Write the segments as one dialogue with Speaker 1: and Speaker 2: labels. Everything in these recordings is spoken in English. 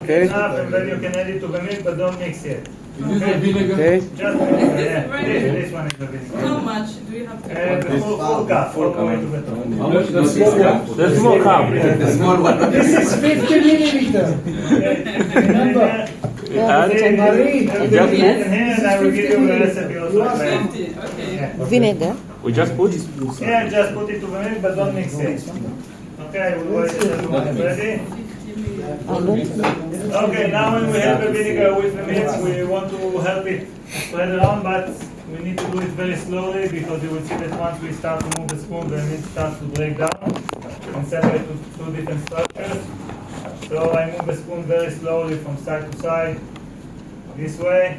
Speaker 1: Okay.
Speaker 2: Enough, and then you can add it to the milk, but don't mix yet.
Speaker 1: Okay.
Speaker 2: Just this one is the vinegar.
Speaker 3: How much do you have to
Speaker 2: And the full cup, all the way to the top.
Speaker 4: How much does this cup?
Speaker 1: The small cup.
Speaker 4: The small one.
Speaker 5: This is 50 milliliter. Remember? Marie,
Speaker 2: And I will give you the recipe also.
Speaker 3: 50, okay.
Speaker 6: Vinegar.
Speaker 1: We just put.
Speaker 2: Yeah, just put it to the milk, but don't mix it. Okay, I will wait until everyone is ready.
Speaker 6: Alon Tzaban.
Speaker 2: Okay, now when we have the vinegar with the milk, we want to help it spread around, but we need to do it very slowly because you will see that once we start to move the spoon, the milk starts to break down and separate to two different structures. So I move the spoon very slowly from side to side, this way,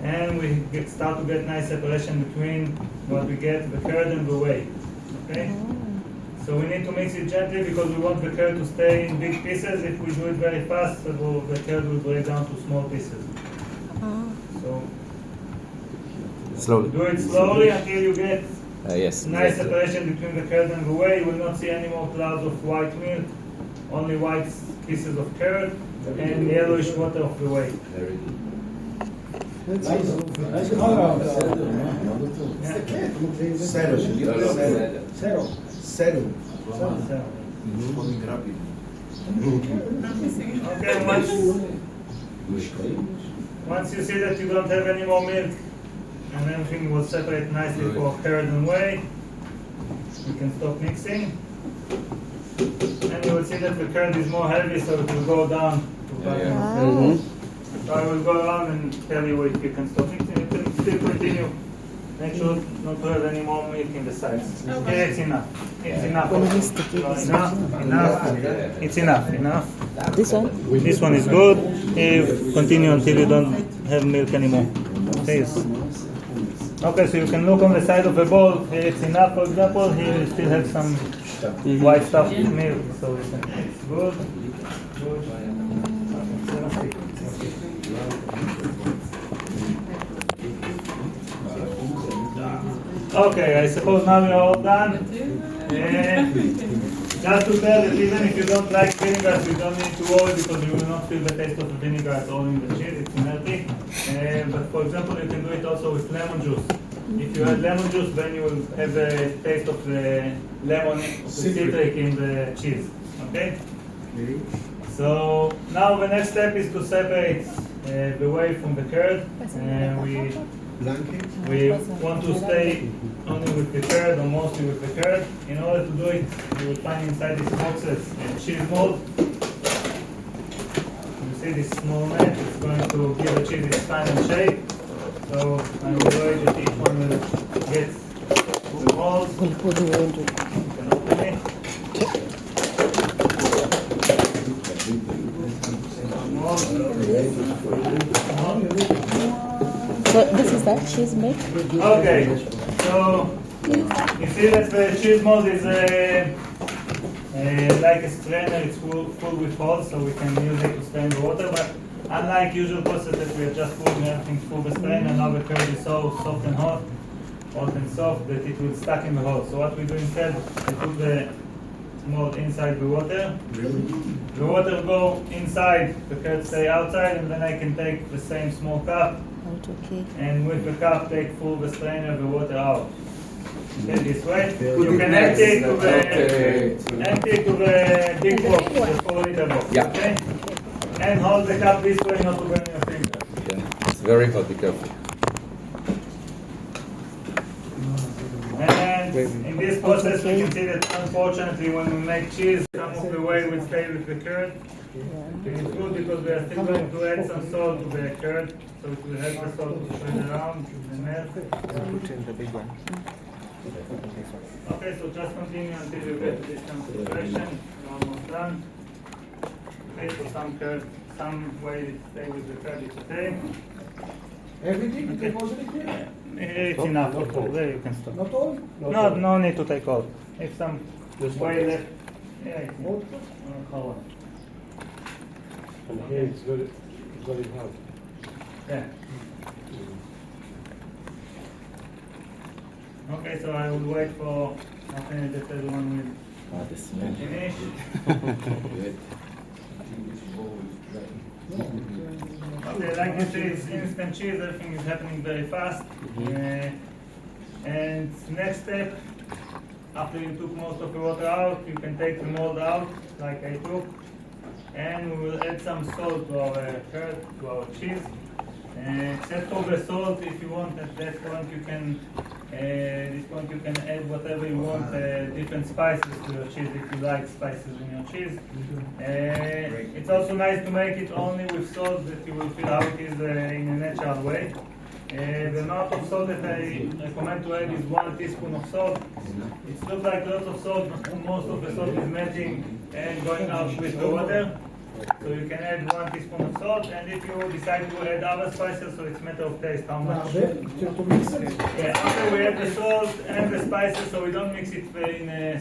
Speaker 2: and we start to get nice separation between what we get, the curd and the whey. Okay? So we need to mix it gently because we want the curd to stay in big pieces. If we do it very fast, the curd will break down to small pieces. So
Speaker 1: Slowly.
Speaker 2: do it slowly until you get
Speaker 1: Yes.
Speaker 2: nice separation between the curd and the whey. You will not see any more clouds of white milk, only white pieces of curd and yellowish water of the whey.
Speaker 5: Zero.
Speaker 2: Okay, once you see that you don't have any more milk and everything will separate nicely for curd and whey, you can stop mixing. And you will see that the curd is more heavy, so it will go down to bottom of the bowl. So I will go around and tell you if you can stop mixing. You can still continue. Make sure not to have any more milk in the sides. Okay, it's enough. It's enough. Enough. It's enough.
Speaker 6: This one?
Speaker 2: This one is good. Continue until you don't have milk anymore. Okay. Okay, so you can look on the side of the bowl. Here it's enough, for example. Here you still have some white stuff with milk. So you can, it's good. Okay, I suppose now we are all done. Just to tell that even if you don't like vinegar, you don't need to worry because you will not feel the taste of the vinegar at all in the cheese. It's melty. But for example, you can do it also with lemon juice. If you add lemon juice, then you will have the taste of the lemon, of the citric in the cheese. Okay? So now the next step is to separate the whey from the curd. We want to stay only with the curd or mostly with the curd. In order to do it, you will find inside these boxes a cheese mold. You see this small mat, it's going to give the cheese its final shape. So I'm worried that each one will get the mold. You can open it.
Speaker 6: So this is that cheese made?
Speaker 2: Okay, so you see that the cheese mold is like a strainer, it's full with holes, so we can use it to strain the water, but unlike usual process that we are just putting everything through the strainer, now the curd is so soft and soft that it will stuck in the hole. So what we do instead, we put the mold inside the water. The water go inside, the curd stay outside, and then I can take the same small cup
Speaker 6: Okay.
Speaker 2: and with the cup take full the strainer the water out. Okay, this way. You can empty to the big box, the 4 liter box.
Speaker 4: Yeah.
Speaker 2: Okay? And hold the cup this way, not to burn your fingers.
Speaker 4: Yeah. It's very hot, be careful.
Speaker 2: And in this process we can see that unfortunately when we make cheese, some of the whey will stay with the curd. It is good because we are still going to add some salt to the curd, so it will help the salt to spread around and melt. Okay, so just continue until you get to this concentration. You're almost done. Okay, so some way stay with the curd, it's okay.
Speaker 5: Everything is deposited here?
Speaker 2: It's enough. There you can stop.
Speaker 5: Not all?
Speaker 2: No need to take all. If some way left, yeah, it's
Speaker 5: All?
Speaker 2: hold on.
Speaker 7: And here it's very hard.
Speaker 2: Yeah. Okay, so I will wait for nothing that everyone will finish. Okay, like you see, it's instant cheese. Everything is happening very fast. And next step, after you took most of the water out, you can take the mold out, like I took, and we will add some salt to our curd, to our cheese. Except for the salt, if you want, at that point you can, add whatever you want, different spices to your cheese if you like spices in your cheese. It's also nice to make it only with salt that you will feel how it is in a natural way. The amount of salt that I recommend to add is 1 teaspoon of salt. It looks like lots of salt, but most of the salt is melting and going out with the water. So you can add 1 teaspoon of salt, and if you decide to add other spices, so it's a matter of taste how much. Yeah, after we add the salt and the spices, so we don't mix it in a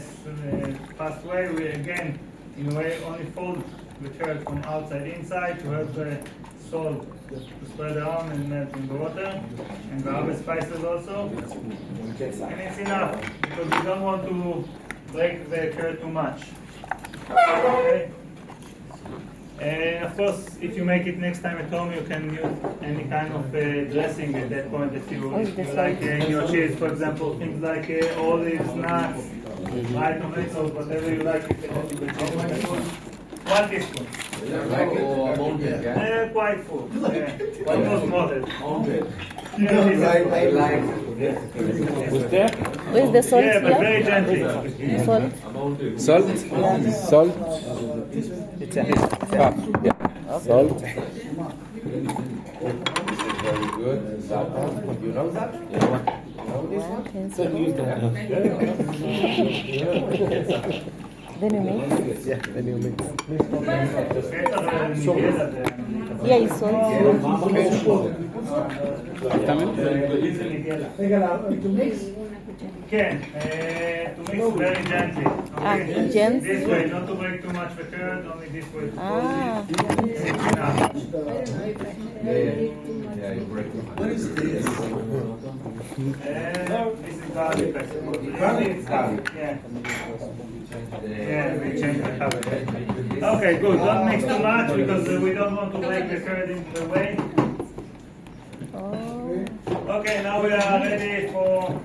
Speaker 2: fast way. We again, in a way, only fold the curd from outside inside to have the salt to spread around and melt in the water, and the other spices also. And it's enough because we don't want to break the curd too much. Okay. And of course, if you make it next time at home, you can use any kind of dressing at that point that you like in your cheese. For example, things like olives, nuts, dried tomatoes, whatever you like. You can add to the cheese. 1 teaspoon. Quite full. Almost molded.
Speaker 6: Where's the salt
Speaker 2: Yeah, but
Speaker 6: here?
Speaker 2: very gently.
Speaker 6: Salt?
Speaker 1: Salt? Salt? It's a yeah. Salt.
Speaker 4: Very good. Za'atar. You know that? You know this one?
Speaker 6: Then you mix?
Speaker 1: Yeah, then you mix.
Speaker 6: Yeah, it's salt.
Speaker 5: To mix?
Speaker 2: Can to mix very gently. Okay?
Speaker 6: Gently?
Speaker 2: This way, not to break too much the curd, only this way.
Speaker 6: Ah.
Speaker 4: Yeah, you break it.
Speaker 2: What is this? This is garlic pepper.
Speaker 4: Garlic?
Speaker 2: Yeah. Yeah, we change the color. Okay, good. Don't mix too much because we don't want to break the curd into the way.
Speaker 6: Oh.
Speaker 2: Okay, now we are ready for,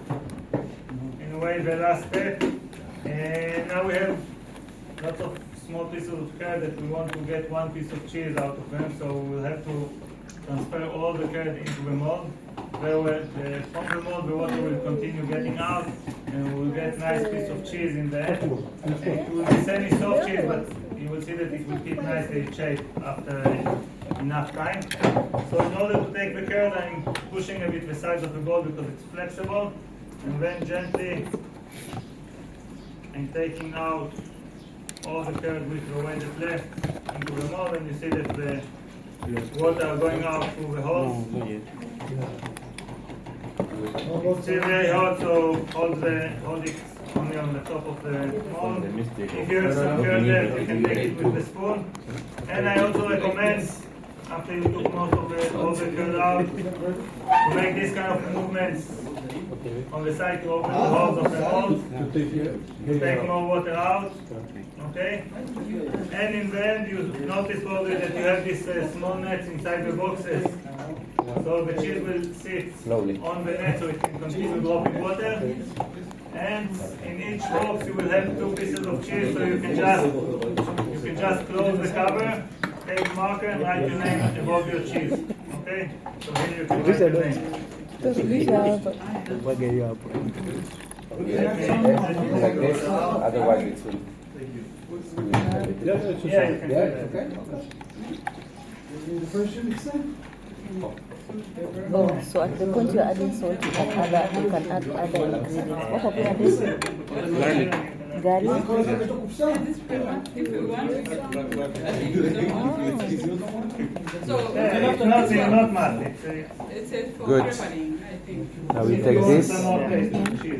Speaker 2: in a way, the last step. And now we have lots of small pieces of curd that we want to get 1 piece of cheese out of them. So we'll have to transfer all the curd into the mold. From the mold, the water will continue getting out, and we'll get nice piece of cheese in the end. It will be semi-soft cheese, but you will see that it will keep nicely shaped after enough time. So in order to take the curd, I'm pushing a bit the sides of the bowl because it's flexible, and then gently I'm taking out all the curd with the weight that's left into the mold, and you see that the water going out through the holes. It's still very hot, so hold it only on the top of the mold. If you have some curd left, you can take it with the spoon. And I also recommend, after you took most of all the curd out, to make this kind of movements on the side to open the holes of the mold, to take more water out. Okay? And in the end, you notice probably that you have these small nets inside the boxes. So the cheese will sit
Speaker 1: Slowly.
Speaker 2: on the net so it can continue dropping water. And in each box you will have 2 pieces of cheese, so you can just close the cover, take the marker and write your name above your cheese. Okay? So here you can write your name.
Speaker 1: Like this, otherwise it will.
Speaker 2: Yeah, you can do that.
Speaker 5: The first you mix them?
Speaker 6: Oh, so at the point you're adding salt, you can add other ingredients. What have you added? Garlic.
Speaker 3: This prepare if you want. So
Speaker 2: Yeah, not much.
Speaker 3: it's it for
Speaker 1: Good.
Speaker 3: preparing, I think.
Speaker 1: Now we take this,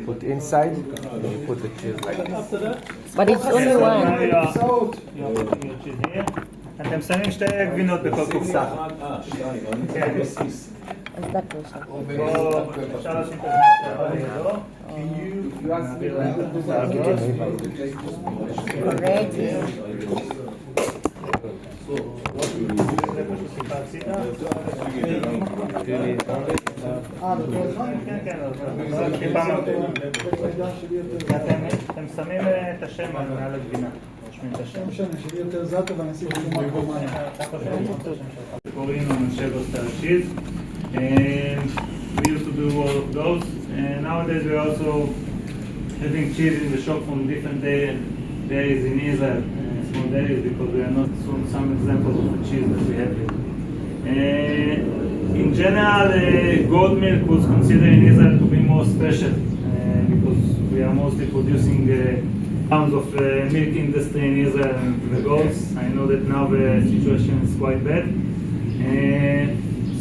Speaker 1: put inside, and you put the cheese like this.
Speaker 6: But it's only one.
Speaker 2: אתם שמים 2 גבינות בכל קופסה. כן.
Speaker 6: Is that kosher?
Speaker 2: אפשר לשים את זה.
Speaker 6: Ready.
Speaker 2: כן, כן, אבל טיפה מרתיע. אתם שמים את השם מעל הגבינה, רושמים את השם.
Speaker 5: לא משנה, שלי יותר זאטה ואני אשים שומן קומאן.
Speaker 2: קוראים Tal Shahar. And we used to do all of those. And nowadays we're also having cheese in the shop from different dairies in Israel, small dairies, because we are not some examples of the cheese that we have here. In general, goat milk was considered in Israel to be more special because we are mostly producing tons of milk industry in Israel and the goats. I know that now the situation is quite bad.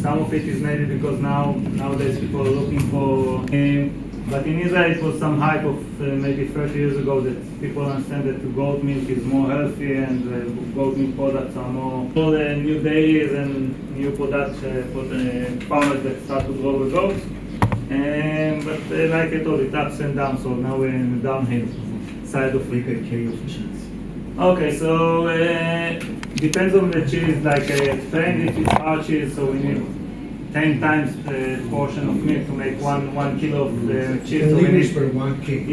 Speaker 2: Some of it is maybe because nowadays people are looking for. But in Israel it was some hype of maybe 30 years ago that people understand that goat milk is more healthy and goat milk products are more. All the new dairies and new products for the farmers that start to grow the goats. But like I told, it ups and downs, so now we're in the downhill side of it.
Speaker 5: cheese.
Speaker 2: Okay, so depends on the cheese, like depends if it's hard cheese, so we need 10 times the portion of milk to make one kilo of cheese. So we need,
Speaker 5: per 1 kg.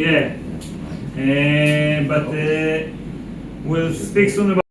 Speaker 2: yeah, but we'll speak soon about